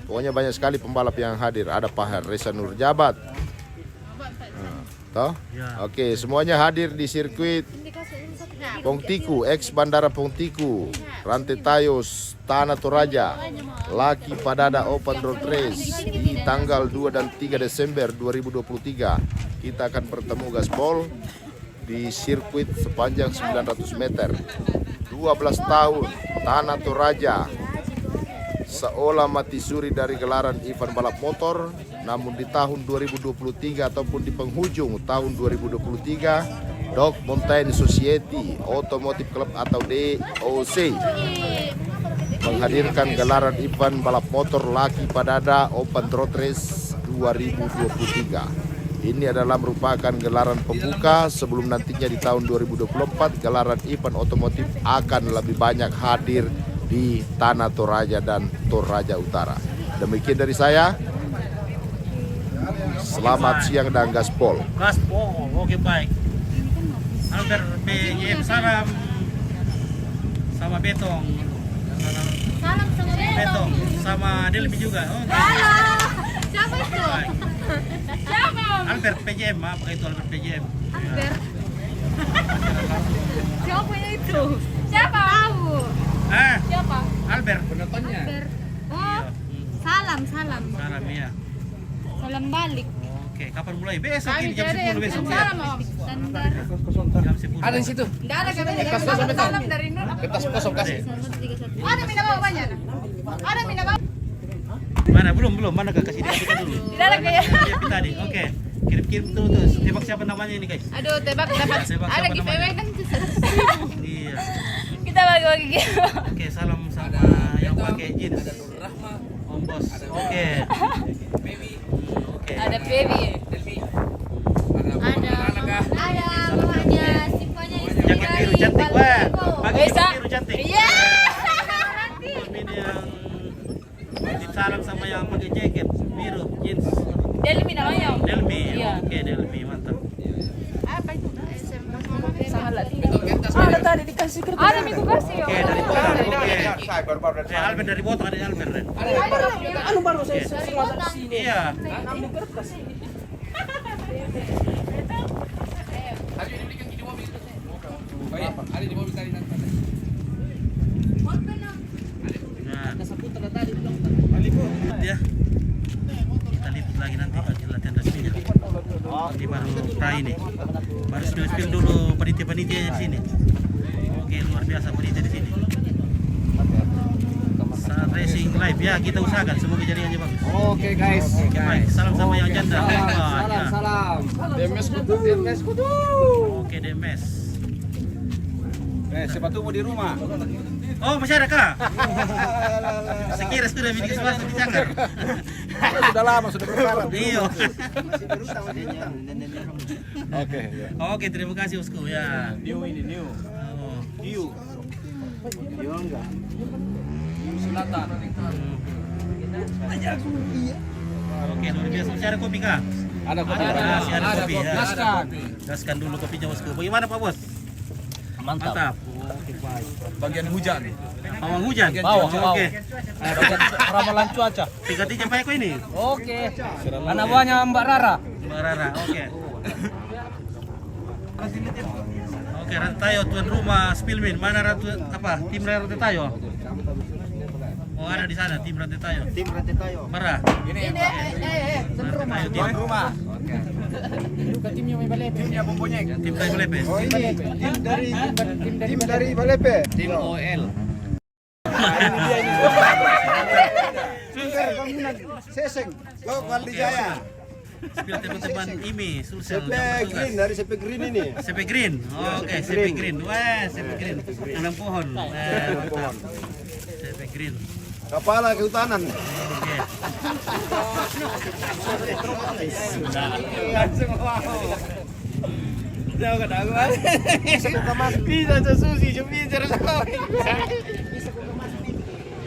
Pokoknya banyak sekali pembalap yang hadir. Ada Pak Reza Nurjabat. Toh? Ya. Oke, semuanya hadir di sirkuit Pongtiku, ex Bandara Pongtiku, Rantai Tayos, Tanah Toraja, Laki Padada Open Road Race di tanggal 2 dan 3 Desember 2023. Kita akan bertemu gaspol di sirkuit sepanjang 900 meter. 12 tahun Tanah Toraja seolah mati suri dari gelaran event balap motor, namun di tahun 2023 ataupun di penghujung tahun 2023, Dog Mountain Society Automotive Club atau DOC menghadirkan gelaran event balap motor Laki Padada Open Road Race 2023. Ini adalah merupakan gelaran pembuka sebelum nantinya di tahun 2024 gelaran event otomotif akan lebih banyak hadir di Tanah Toraja dan Toraja Utara. Demikian dari saya. Selamat siang dan gaspol. Gaspol, oke baik. Albert PJM salam sama Betong. Salam sama Betong sama Delmi juga. Oh, Halo. Siapa itu? baik. Siapa? Albert PJM, apa itu Albert PJM? Albert. Siapa itu? Siapa? Tahu. Ah, Siapa? Albert. Penontonnya. Albert. Oh, salam. Salam ya. Salam balik. Oke, kapan mulai? Besok ini jam 10 besok ya. Salam Om. Standar. Jam 10. Ada di situ. Enggak ada kami. Salam dari Nur. Kertas kosong kasih. Ada minum banyak. Ada minum. Mana belum mana kak kasih dia dulu. Tidak ada kayak. Dia tadi. Oke. Kirim terus. Tebak siapa namanya ini guys? Aduh, tebak dapat. Tebak Ada siapa giveaway namanya? kan? Iya. Kita bagi-bagi gitu. Oke, salam sama yang pakai jeans. Om Bos. Oke. Oke. Ada baby. Delmi. Ada. Ada. cantik. Iya. Ini yang salam sama yang pakai jaket biru jeans. Delmi namanya. Delmi. Iya. Oke, Delmi mantap. Apa itu? Salah. Ada tadi dikasih kertas. Ada minggu kasih ya. Oke, dari botol. Oke. Alben dari botol ada Alben. Ren. Anu baru saya masuk di sini. Iya. Ambil kertas ini. Ada di mobil tadi nanti. Nah. Ya. Kita liput lagi nanti bagi latihan resminya. Ini baru pra ini. Baru spill dulu panitia-panitia di sini. Oke, luar biasa panitia di sini. Saat racing live ya, kita usahakan semoga jaringannya bagus. Oke guys. Oke, baik. Salam sama yang janda. Salam. Demes kutu. Oke, Demes. Siapa tuh mau di rumah? Oh, masih ada kah? Sekira sudah bikin sesuatu di Cakar. Sudah lama, sudah berkarat. Iya. Oke. Oke, terima kasih Bosku ya. New ini new. Oh. New Selatan. Oke, luar biasa. Masih ada kopi kah? Ada kopi. Masih ada kopi. Ya. Gaskan. Gaskan dulu kopinya Bosku. Bagaimana Pak Bos? Mantap. Oke, baik. Bagian hujan. Pawang hujan. Bawah. Oke. Ramalan cuaca. Tiga-tiga Pak Eko ini. Oke. Anak buahnya Mbak Rara. Mbak Rara. Oke. Oke, Rantayo tuan rumah Spilmin. Mana Ratu apa? Tim Rantayo. Oh, ada di sana tim Rantayo. Tim Rantayo. Marah. Ini Rantayo tim. tuan rumah. Oke. Timnya Bombonyek. Tim Tayo Lepes. Oh ini tim dari Balepe. Tim OL. Sungker bangunan Seseng. Go Waldijaya. Spill teman-teman IMI Sulsel. CP Green dari CP Green ini. CP Green. Oke, CP Green. Wah, CP Green. Tanam pohon. Mantap. CP Green. Kepala Kehutanan. Oke.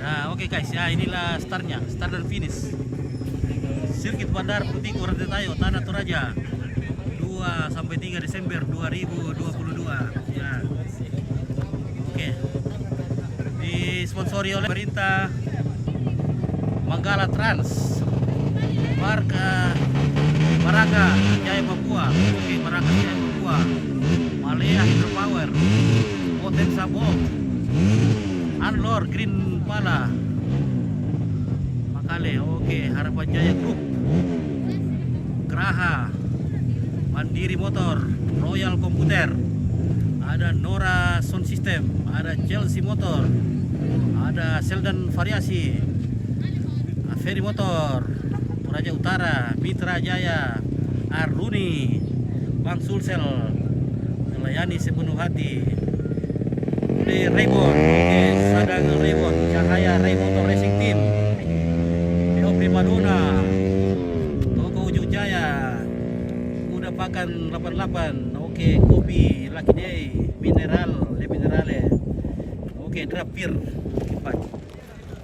Ya, oke guys, ya inilah startnya, start dan finish. Sirkuit Bandar Putiku Rantayo Tanah Toraja 2 sampai 3 Desember 2022. Ya. Oke. Disponsori oleh pemerintah Manggala Trans, Maraga Jaya Papua, oke, Maraga Jaya Papua, Malaya Hydropower, Potensa Bob, Anlor Green Pala, Makale, oke, Harapan Jaya Group, Graha, Mandiri Motor, Royal Komputer, ada Nora Sound System, ada Chelsea Motor, ada Seldan Variasi, Ferry Motor, Toraja Utara, Mitra Jaya, Aruni, Bang Sulsel, melayani sepenuh hati. Raybon, oke, Sadang Raybon, Cahaya Ray Motor Racing Team, Pio Primadona, Toko Ujung Jaya, Kuda Pakan 88, oke, Kopi, Lucky Day, Mineral, Le Minerale, oke, Drapir,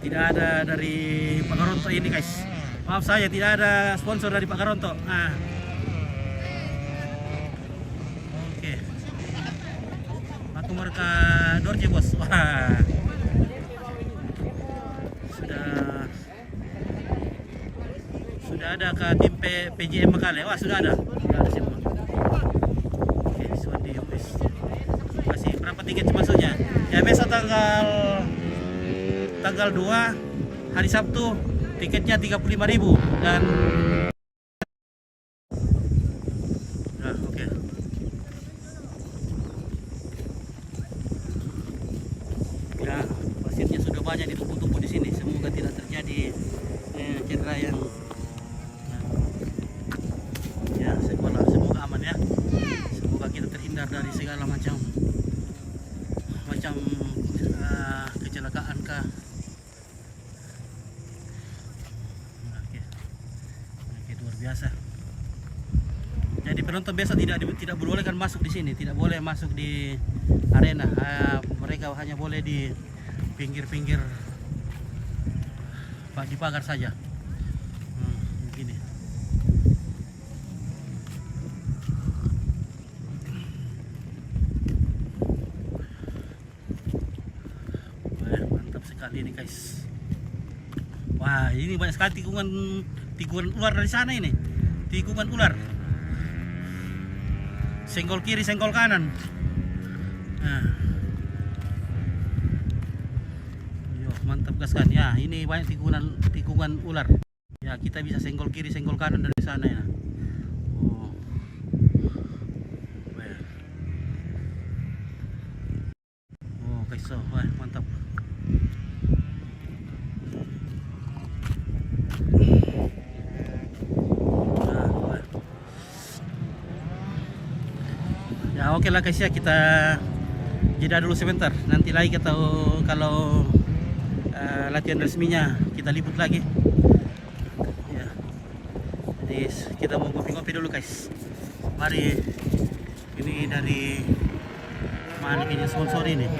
tidak ada dari Pak Garonto ini guys. Maaf saya tidak ada sponsor dari Pak Garonto. Nah. Oke. Aku mereka Dorje bos. Wah. Sudah ada ke tim PJM Makale. Wah, sudah ada. Sudah ada semua. Oke, Suwandi Yopis. Kasih berapa tiket masuknya? Ya besok tanggal 2 hari Sabtu tiketnya 35.000 dan nah, oke. Ya, pasirnya sudah banyak ditumpuk-tumpuk di sini. Semoga tidak terjadi cedera yang ya, semoga aman ya. Semoga kita terhindar dari segala macam kecelakaan kah. Oke, luar biasa. Jadi penonton besok tidak dibolehkan masuk di sini, tidak boleh masuk di arena. Mereka hanya boleh di pinggir-pinggir di pagar saja. Begini. Wah, mantap sekali ini guys. Wah, ini banyak sekali tikungan ular dari sana ini. Tikungan ular. Senggol kiri, senggol kanan. Nah. Yo, mantap gas kan. Ya, ini banyak tikungan ular. Ya, kita bisa senggol kiri, senggol kanan dari sana ya. Oh. Wah. Oh, guys, so, wah, mantap. Ya oke lah guys ya, kita jeda dulu sebentar. Nanti lagi kita kalau latihan resminya kita liput lagi. Ya. Jadi kita mau ngopi-ngopi dulu guys. Mari. Ini dari mana ini sponsor ini?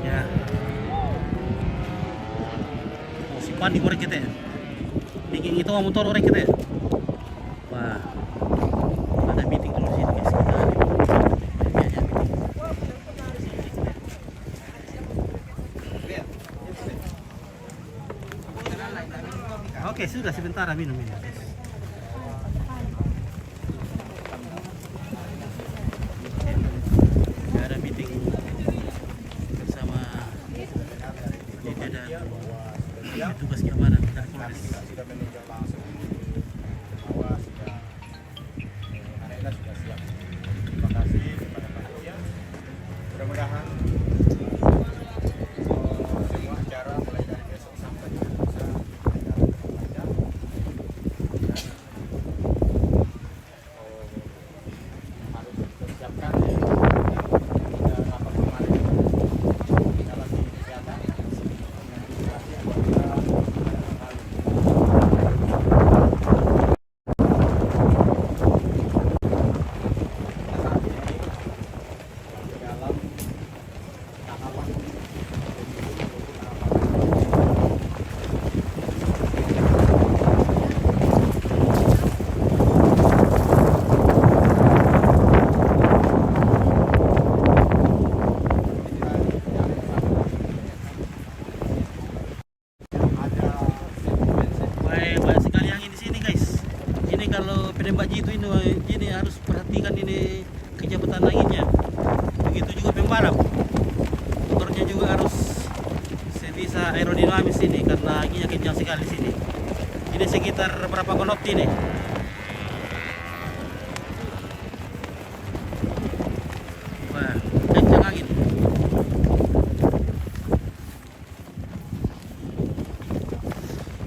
Ya. Oh, si Pandi korek kita ya. Bikin itu motor korek kita ya. Wah. Ada meeting dulu sini guys. Oke, sudah sebentar minum ini. Ada meeting bersama panitia dan petugas keamanan dan Polres. Sudah meninjau langsung bahwa sudah arena sudah siap. Terima kasih kepada panitia. Mudah-mudahan semua acara mulai dari besok sampai lusa lancar. Harus dipersiapkan ya. Kita rapat kemarin kita lagi kesehatan. Banyak sekali angin di sini guys. Ini kalau penembak jitu ini harus perhatikan ini kecepatan anginnya. Begitu juga pembalap. Motornya juga harus sebisa aerodinamis ini karena anginnya kencang sekali di sini. Ini sekitar berapa knot ini? Wah, kencang angin.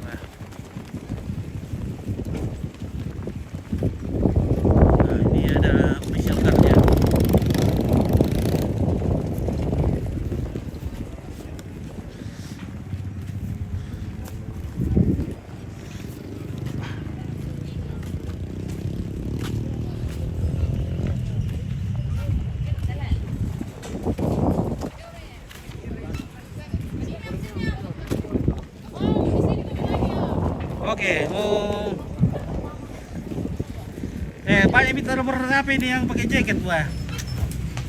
Nah, ini ada official card-nya. Oke, banyak minta nomor HP ini yang pakai jaket, Wah.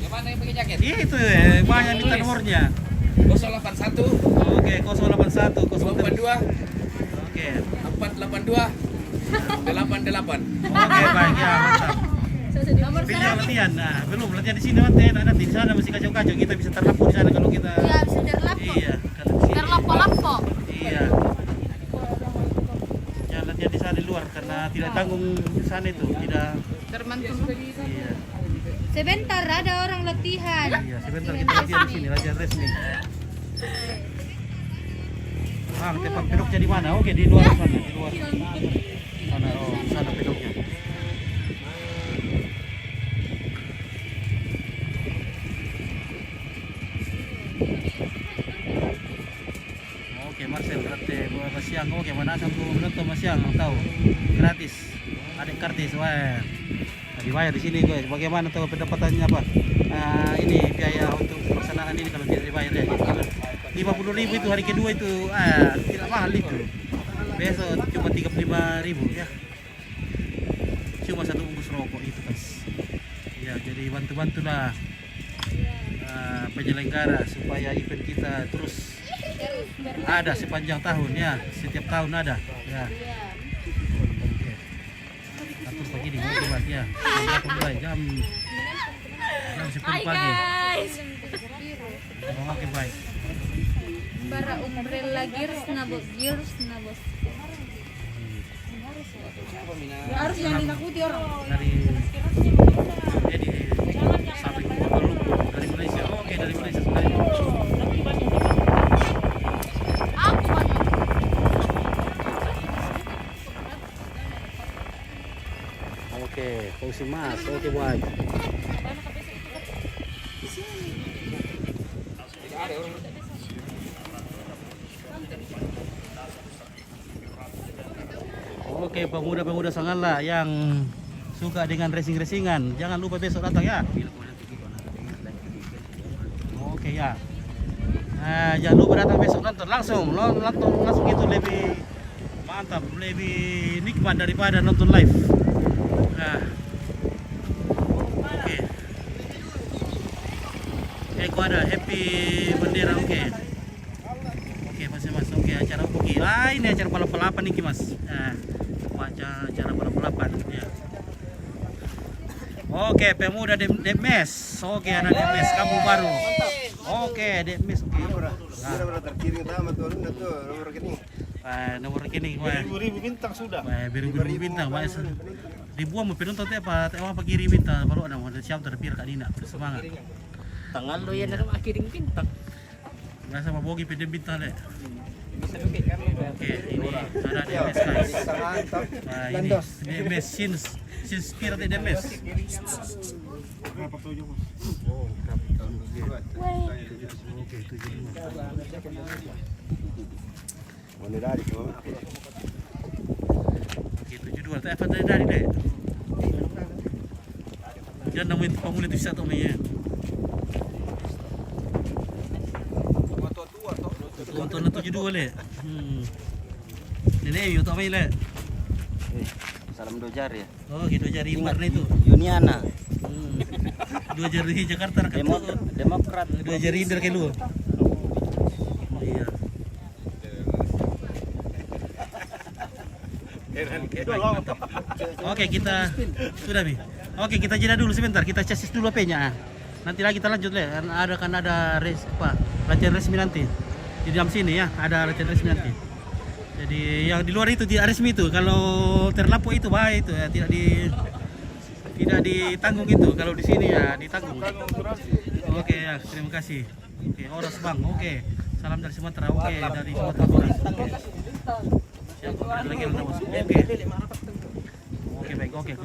Yang mana yang pakai jaket? Iya itu banyak minta nomornya. 081 Oke, 081 242 Oke. 482 88. Oke, baik ya, mantap. Nomor Pilih latihan. Nah, belum latihan di sini nanti di sana masih kacau-kacau. Kita bisa terlapu di sana kalau kita. Ya, bisa terlapo. Iya, kalau di sini. Terlapo-lapo. Iya. Jangan latihan di sana di luar karena tidak tanggung di sana itu, tidak. Termantul. Iya. Sebentar, ada orang latihan. Iya, sebentar kita latihan di sini, latihan resmi. Tempat pedoknya di mana? Oke, di luar sana, di luar. Sana, oh, sana pedoknya. Oke, Marcel, berarti buat siang. Oke, mana satu menonton siang, tahu? Gratis. Ada kartis, wah. Dibayar di sini, guys. Bagaimana tahu pendapatannya apa? Ini biaya tangan ini kalau tidak dibayar ya. 50.000 itu hari kedua itu tidak mahal itu. Besok cuma 35.000 ya. Cuma satu bungkus rokok itu guys. Ya jadi bantu-bantulah penyelenggara supaya event kita terus ada sepanjang tahun ya. Setiap tahun ada ya. Oke. Atur begini buat ya. Jam 10 pagi. Oke baik. Bara umbrella gears na bos. Harus yang dinakuti orang. Dari sampai ke Kuala Lumpur dari Malaysia. Oke, dari Malaysia sebenarnya. Oke, posisi Mas. Oke, baik. Oke, pemuda-pemuda Sangala yang suka dengan racing-racingan, jangan lupa besok datang ya. Oke ya. Jangan lupa datang besok nonton langsung itu lebih mantap, lebih nikmat daripada nonton live. Nah. Oke. Eko ada happy bendera oke. Oke, Mas. Oke, acara oke. Ini acara balap-balapan nih, Mas. Nah. Acara balap-balapan ya. Oke, pemuda Demes. Oke, anak Demes kamu baru. Oke, Demes. Oke. Nomor rekening. Ribu bintang sudah. Biru-biru bintang. Ribuan mau penonton apa kiri bintang baru ada siap terpir Kak Dina. Semangat. Tangan lo ya dalam akhiring bintang. Biasa mau bogi pede bintang deh. Oke, ini ada DMS guys. Ini DMS since pirate DMS. Oke, 72. Oke, 72. Tak apa dari deh. Jangan nemuin pemula itu satu namanya. Tonton 72 le. Nenek yo tak main le. Salam 2 jari ya. Oh, gitu jari warna itu. Yuniana. 2 jari Jakarta kan. Demokrat. 2 jari Indra ke lu. Iya. Oke, kita sudah Mi. Oke, kita jeda dulu sebentar. Kita chassis dulu HP-nya. Nanti lagi kita lanjut le. Ada race apa? Latihan resmi nanti. Di dalam sini ya ada latihan resmi nanti. Jadi yang di luar itu tidak resmi itu. Kalau terlampau itu bahaya itu ya, tidak ditanggung itu. Kalau di sini ya ditanggung. Oke ya, terima kasih. Oke, Oros Bang. Oke. Salam dari Sumatera. Oke, dari Sumatera Barat. Oke. Siap, lagi Oke. Oke, baik. Oke.